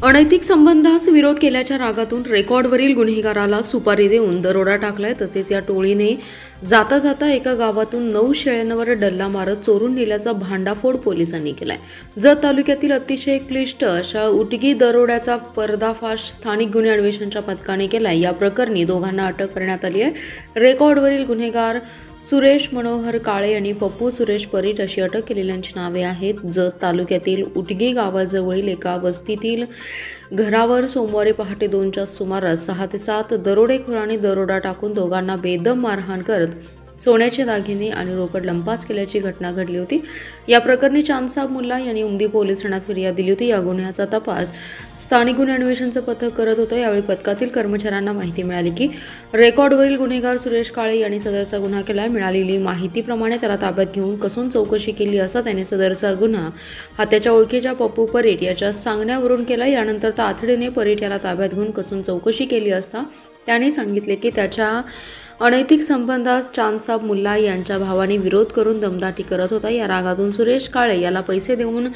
अनैतिक संबंधास विरोध केल्याच्या रागातून रेकॉर्डवरील गुन्हेगाराला सुपारी देऊन दरोडा टाकलाय। तसेच या टोळीने जाता जाता एका गावातून 9 शेळ्यांवर डल्ला मारत चोरून नेल्याचा भांडाफोड पोलिसांनी केलाय। जत तालुक्यातील अतिशय क्लिष्ट अशा उटगी दरोड्याचा पर्दाफाश स्थानिक गुन्हे अन्वेषणच्या पथकाने केलाय। या प्रकरणी दोघांना अटक करण्यात आली आहे। रेकॉर्डवरील गुन्हेगार सुरेश मनोहर काळे आणि पप्पू सुरेश परीट अशी अटक केलेल्यांची नावे आहेत। जत तालुक्यातील उटगी गावाजवळील एका वस्तीतील घरावर सोमवारी पहाटे 2च्या सुमारास 6 ते 7 दरोडेखोरांनी दरोडा टाकून दोघांना बेदम मारहाण करत सोन्याचे दागिने आणि रोकड लंपास केल्याची घटना घडली होती। या प्रकरणी चांदसाब मुल्ला यांनी उमदी पोलीस ठाण्यात फिर्याद दिली होती। या गुन्ह्याचा तपास स्थानिक गुन्हे अन्वेषणचं पथक करत होतं। यावेळी पथकातील कर्मचाऱ्यांना माहिती मिळाली की रेकॉर्डवरील गुन्हेगार सुरेश काळे यांनी सदरचा गुन्हा केलाय। मिळालेली माहितीप्रमाणे त्याला ताब्यात घेऊन कसून चौकशी केली असता त्याने सदरचा गुन्हा हा त्याच्या ओळखीच्या पप्पू परीट याच्या सांगण्यावरून केला। यानंतर तातडीने परीट याला ताब्यात घेऊन कसून चौकशी केली असता त्याने सांगितले की त्याच्या अनैतिक संबंधास चांदसाब मुल्ला यांच्या भावाने विरोध करून दमदाटी करत होता। या रागातून सुरेश काळे याला पैसे देऊन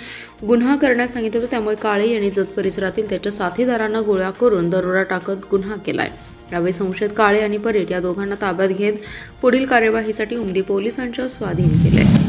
गुन्हा करण्यास सांगितले होते। त्यामुळे काळे यांनी जत परिसरातील त्याच्या साथीदारांना गोळ्या करून दरोडा टाकत गुन्हा केलाय। यावेळी संशयित काळे आणि परीट या दोघांना ताब्यात घेत पुढील कार्यवाहीसाठी उमदी पोलिसांच्या स्वाधीन केले।